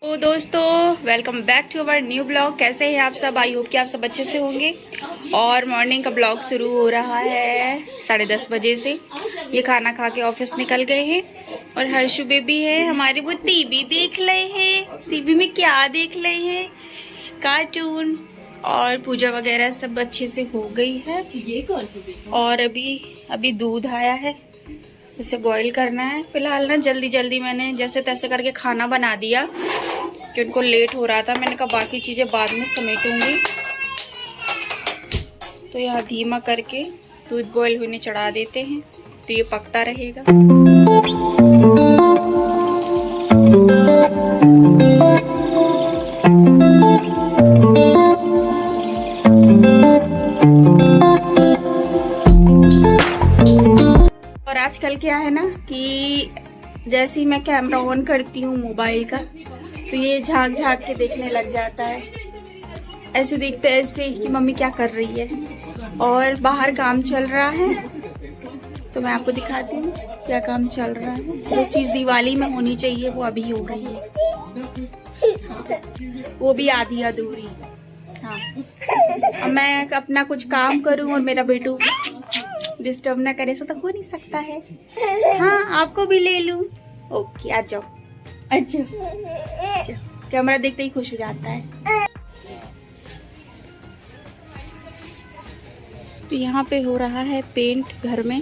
तो दोस्तों welcome back to our new blog. कैसे हैं आप सब? आई होप कि आप सब अच्छे से होंगे। और मॉर्निंग का ब्लॉग शुरू हो रहा है 10:30 बजे से। ये खाना खा के ऑफिस निकल गए हैं और हर्षु बेबी है हमारे, वो टीवी देख रहे हैं। टीवी में क्या देख रहे हैं? कार्टून। और पूजा वगैरह सब अच्छे से हो गई है। और अभी दूध आया है, इसे बॉईल करना है। फिलहाल ना जल्दी जल्दी मैंने जैसे तैसे करके खाना बना दिया कि उनको लेट हो रहा था। मैंने कहा बाकी चीज़ें बाद में समेटूंगी। तो यहाँ धीमा करके दूध बॉईल होने चढ़ा देते हैं तो ये पकता रहेगा। और आजकल क्या है ना कि जैसे ही मैं कैमरा ऑन करती हूँ मोबाइल का तो ये झांक झांक के देखने लग जाता है। ऐसे देखते ऐसे कि मम्मी क्या कर रही है। और बाहर काम चल रहा है तो मैं आपको दिखाती हूँ क्या काम चल रहा है। जो चीज़ दिवाली में होनी चाहिए वो अभी हो रही है। हाँ, वो भी आधी अधूरी। हाँ, अब मैं अपना कुछ काम करूँ और मेरा बेटू डिस्टर्ब ना करे तो हो नहीं सकता है। हाँ, आपको भी ले लूं। ओके, आ जाओ। अच्छा, कैमरा देखते ही खुश हो जाता है। तो यहाँ पे हो रहा है पेंट घर में,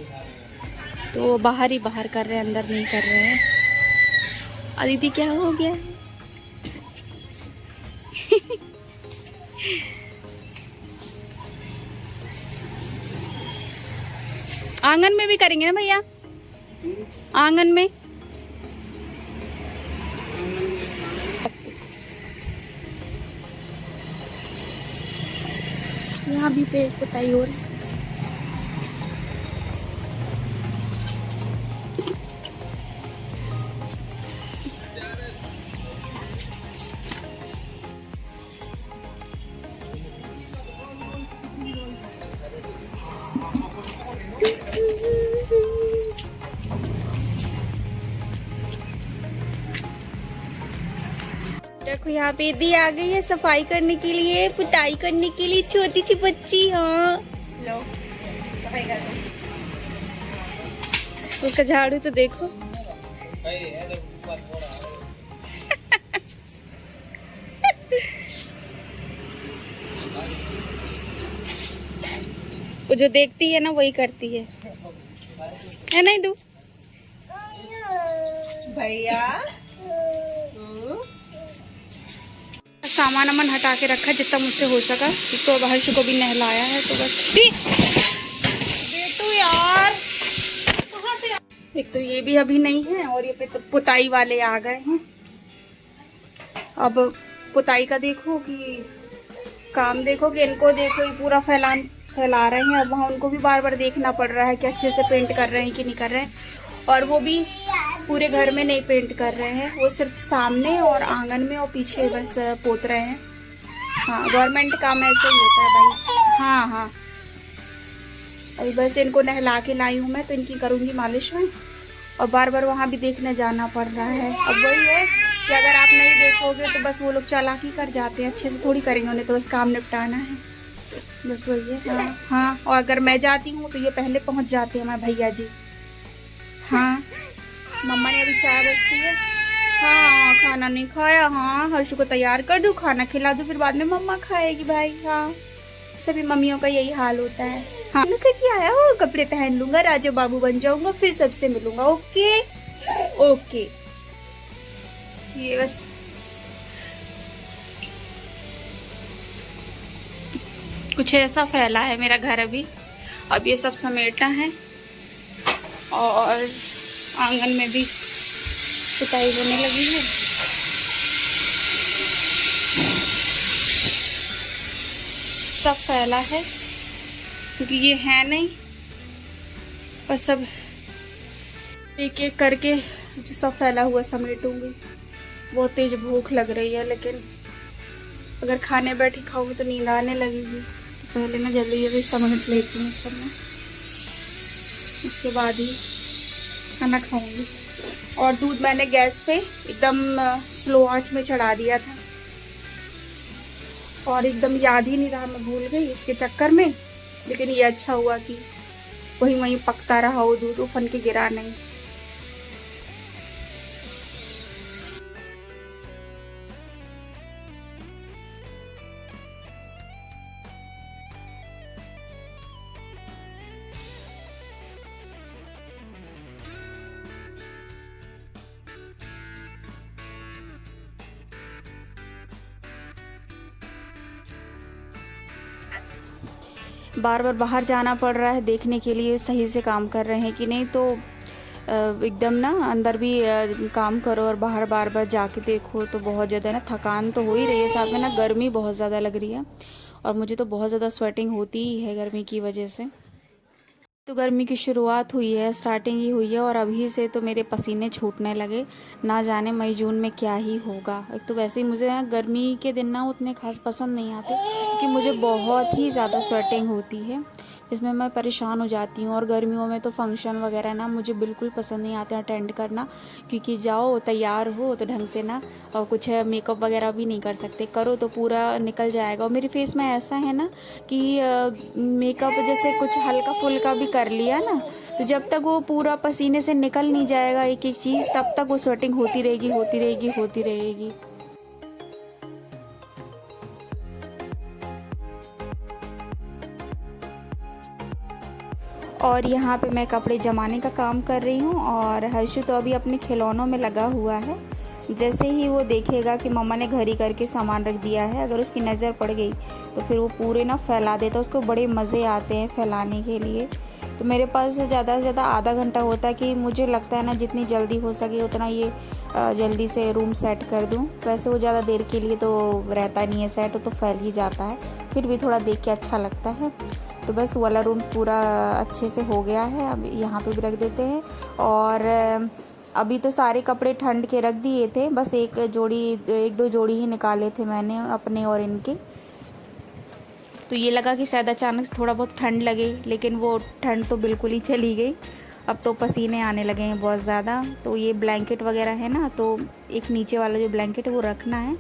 तो बाहर ही बाहर कर रहे हैं, अंदर नहीं कर रहे हैं। अदिति क्या हो गया है? आंगन में भी करेंगे ना भैया? आंगन में यहाँ भी पेड़ पुताई हो रही है। देखो यहाँ पे दी आ गई है सफाई करने के लिए, पुताई करने के लिए। छोटी सी बच्ची। हाँ, लो सफाई कर दो। उसका झाड़ू तो देखो। वो जो देखती है ना वही करती है नहीं दू भैया। सामान अमन हटा के रखा जितना मुझसे हो सका। तो हर्ष को भी नहलाया है तो बस। बेटू यार कहाँ से? एक तो ये भी अभी नहीं है और ये पे तो पुताई वाले आ गए हैं। अब पुताई का देखो कि काम देखो कि इनको देखो, ये पूरा फैला रहे हैं। अब वहाँ उनको भी बार बार देखना पड़ रहा है कि अच्छे से पेंट कर रहे हैं कि नहीं कर रहे हैं। और वो भी पूरे घर में नहीं पेंट कर रहे हैं, वो सिर्फ सामने और आंगन में और पीछे बस पोत रहे हैं। हाँ, गवर्नमेंट काम ऐसे ही होता है भाई। हाँ हाँ, अभी बस इनको नहला के लाई हूँ मैं, तो इनकी करूँगी मालिश में। और बार बार वहाँ भी देखने जाना पड़ रहा है। अब वही है कि अगर आप नहीं देखोगे तो बस वो लोग चालाकी कर जाते हैं, अच्छे से थोड़ी करेंगे। उन्हें तो बस काम निपटाना है, बस वही है। हाँ हाँ, और अगर मैं जाती हूँ तो ये पहले पहुँच जाते हैं हमारे भैया जी। हाँ, मम्मा ने अभी चाय बजती है। हाँ, खाना नहीं खाया। हाँ, हर्षु को तैयार कर दूँ, खाना खिला दूँ, फिर बाद में मम्मा खाएगी भाई। हाँ, सभी मम्मियों का यही हाल होता है। हाँ, क्या आया हो, कपड़े पहन लूंगा, राजा बाबू बन जाऊंगा, फिर सबसे मिलूंगा। ओके ओके, ये बस कुछ ऐसा फैला है मेरा घर अभी। अब ये सब समेटना है और आंगन में भी पुताई होने लगी है। सब फैला है क्योंकि ये है नहीं, और सब एक एक करके जो सब फैला हुआ समेटूंगी। बहुत तेज भूख लग रही है, लेकिन अगर खाने बैठी खाऊंगी तो नींद आने लगेगी। तो पहले ना जल्दी जल्दी समेट लेती हूँ सब मैं, उसके बाद ही खाना खाऊंगी। और दूध मैंने गैस पे एकदम स्लो आंच में चढ़ा दिया था और एकदम याद ही नहीं रहा, मैं भूल गई इसके चक्कर में। लेकिन ये अच्छा हुआ कि वहीं पकता रहा वो दूध, उफन के गिरा नहीं। बार बार बाहर जाना पड़ रहा है देखने के लिए सही से काम कर रहे हैं कि नहीं, तो एकदम ना अंदर भी काम करो और बाहर बार बार जाके देखो तो बहुत ज़्यादा ना थकान तो हो ही रही है। साथ में ना गर्मी बहुत ज़्यादा लग रही है और मुझे तो बहुत ज़्यादा स्वेटिंग होती ही है गर्मी की वजह से। तो गर्मी की शुरुआत हुई है, स्टार्टिंग ही हुई है और अभी से तो मेरे पसीने छूटने लगे। ना जाने मई जून में क्या ही होगा। एक तो वैसे ही मुझे ना गर्मी के दिन ना उतने खास पसंद नहीं आते क्योंकि मुझे बहुत ही ज़्यादा स्वेटिंग होती है जिसमें मैं परेशान हो जाती हूँ। और गर्मियों में तो फंक्शन वगैरह ना मुझे बिल्कुल पसंद नहीं आते अटेंड करना, क्योंकि जाओ तैयार हो तो ढंग से ना और कुछ मेकअप वगैरह भी नहीं कर सकते, करो तो पूरा निकल जाएगा। और मेरे फेस में ऐसा है ना कि मेकअप जैसे कुछ हल्का फुल्का भी कर लिया ना तो जब तक वो पूरा पसीने से निकल नहीं जाएगा एक एक चीज़, तब तक वो स्वेटिंग होती रहेगी होती रहेगी होती रहेगी। और यहाँ पे मैं कपड़े जमाने का काम कर रही हूँ और हर्षु तो अभी अपने खिलौनों में लगा हुआ है। जैसे ही वो देखेगा कि मम्मा ने घर ही करके सामान रख दिया है, अगर उसकी नज़र पड़ गई तो फिर वो पूरे ना फैला देता है। उसको बड़े मज़े आते हैं फैलाने के लिए। तो मेरे पास ज़्यादा से ज़्यादा आधा घंटा होता है कि मुझे लगता है ना जितनी जल्दी हो सके उतना ये जल्दी से रूम सेट कर दूँ। वैसे वो ज़्यादा देर के लिए तो रहता नहीं है सेट, तो फैल ही जाता है, फिर भी थोड़ा देख के अच्छा लगता है। तो बस वाला रूम पूरा अच्छे से हो गया है, अब यहाँ पे भी रख देते हैं। और अभी तो सारे कपड़े ठंड के रख दिए थे, बस एक दो जोड़ी ही निकाले थे मैंने अपने और इनके। तो ये लगा कि शायद अचानक से थोड़ा बहुत ठंड लगे, लेकिन वो ठंड तो बिल्कुल ही चली गई। अब तो पसीने आने लगे हैं बहुत ज़्यादा। तो ये ब्लैंकेट वगैरह है ना, तो एक नीचे वाला जो ब्लैंकेट है वो रखना है।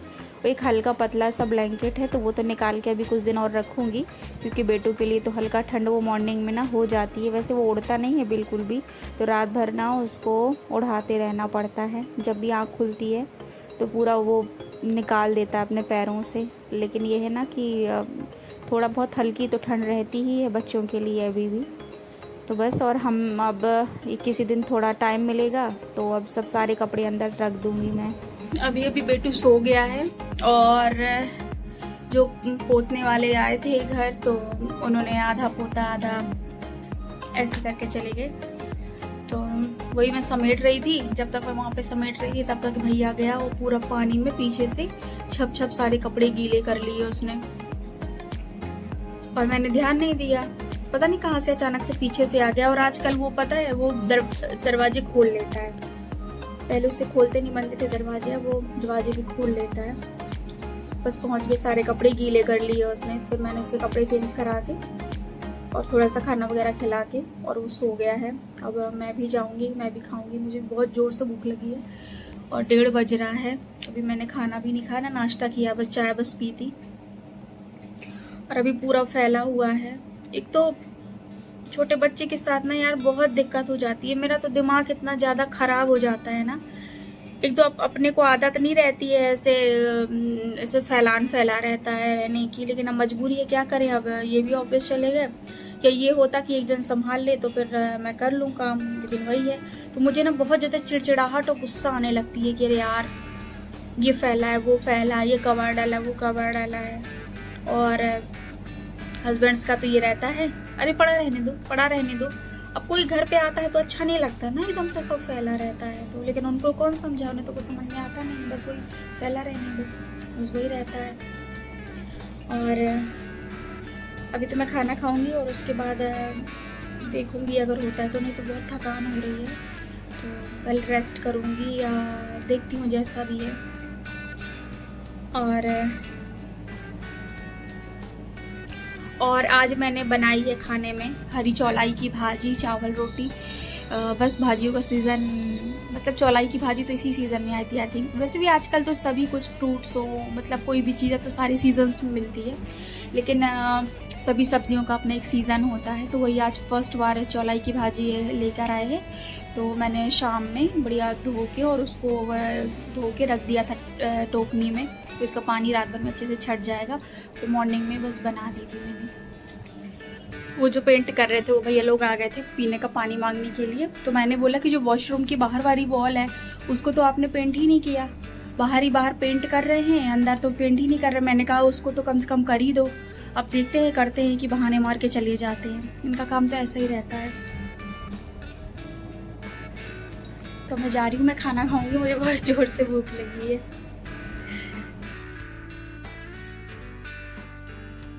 एक हल्का पतला सा ब्लैंकेट है तो वो तो निकाल के अभी कुछ दिन और रखूँगी, क्योंकि बेटू के लिए तो हल्का ठंड वो मॉर्निंग में ना हो जाती है। वैसे वो उड़ता नहीं है बिल्कुल भी, तो रात भर ना उसको उड़ाते रहना पड़ता है। जब भी आँख खुलती है तो पूरा वो निकाल देता है अपने पैरों से। लेकिन ये है ना कि थोड़ा बहुत हल्की तो ठंड रहती ही है बच्चों के लिए अभी भी। तो बस, और हम अब किसी दिन थोड़ा टाइम मिलेगा तो अब सब सारे कपड़े अंदर रख दूँगी मैं। अभी बेटू सो गया है और जो पोतने वाले आए थे घर तो उन्होंने आधा पोता आधा ऐसे करके चले गए। तो वही मैं समेट रही थी। जब तक मैं वहाँ पे समेट रही थी तब तक भैया गया, वो पूरा पानी में पीछे से छप छप सारे कपड़े गीले कर लिए उसने, और मैंने ध्यान नहीं दिया। पता नहीं कहाँ से अचानक से पीछे से आ गया। और आजकल वो पता है वो दरवाजे खोल लेता है, पहले उससे खोलते नहीं बनते थे दरवाजे, वो दरवाजे भी खोल लेता है। बस पहुंच गए, सारे कपड़े गीले कर लिए उसने। फिर मैंने उसके कपड़े चेंज करा के और थोड़ा सा खाना वगैरह खिला के और वो सो गया है। अब मैं भी जाऊंगी, मैं भी खाऊंगी, मुझे बहुत ज़ोर से भूख लगी है और 1:30 बज रहा है। अभी मैंने खाना भी नहीं खाया ना नाश्ता किया, बस चाय बस पी थी। और अभी पूरा फैला हुआ है। एक तो छोटे बच्चे के साथ ना यार बहुत दिक्कत हो जाती है। मेरा तो दिमाग इतना ज़्यादा ख़राब हो जाता है ना। एक तो अपने को आदत नहीं रहती है ऐसे फैला रहता है रहने की, लेकिन अब मजबूरी है, क्या करें। अब ये भी ऑफिस चले गए, या ये होता कि एक जन संभाल ले तो फिर मैं कर लूँ काम, लेकिन वही है। तो मुझे ना बहुत ज़्यादा चिड़चिड़ाहट और गुस्सा आने लगती है कि अरे यार ये फैला है, वो फैला है, ये कवर डाला है, वो कवर डाला है। और हस्बैंड्स का तो ये रहता है, अरे पड़ा रहने दो, पड़ा रहने दो। अब कोई घर पे आता है तो अच्छा नहीं लगता ना, एकदम से सब फैला रहता है तो। लेकिन उनको कौन समझा, उन्हें तो कुछ समझ में आता नहीं, बस वही फैला रहने दो, बस वही रहता है। और अभी तो मैं खाना खाऊंगी और उसके बाद देखूंगी अगर होता है तो, नहीं तो बहुत थकान हो रही है तो पहले रेस्ट करूंगी या देखती हूँ जैसा भी है। और आज मैंने बनाई है खाने में हरी चौलाई की भाजी, चावल, रोटी। बस भाजियों का सीज़न, मतलब चौलाई की भाजी तो इसी सीज़न में आती आती। वैसे भी आजकल तो सभी कुछ फ्रूट्स हो, मतलब कोई भी चीज़ है तो सारी सीजन्स में मिलती है, लेकिन सभी सब्जियों का अपना एक सीज़न होता है। तो वही आज फर्स्ट बार है चौलाई की भाजी लेकर आए हैं। तो मैंने शाम में बढ़िया धो के और उसको धो के रख दिया था टोकनी में, तो इसका पानी रात भर में अच्छे से छट जाएगा। तो मॉर्निंग में बस बना दी थी मैंने। वो जो पेंट कर रहे थे वो भैया लोग आ गए थे पीने का पानी मांगने के लिए। तो मैंने बोला कि जो वॉशरूम की बाहर वाली वॉल है उसको तो आपने पेंट ही नहीं किया, बाहर ही बाहर पेंट कर रहे हैं, अंदर तो पेंट ही नहीं कर रहे। मैंने कहा उसको तो कम से कम कर ही दो। अब देखते हैं करते हैं कि बहाने मार के चले जाते हैं, इनका काम तो ऐसा ही रहता है। तो मैं जा रही हूँ, मैं खाना खाऊंगी, मुझे बहुत ज़ोर से भूख लगी है।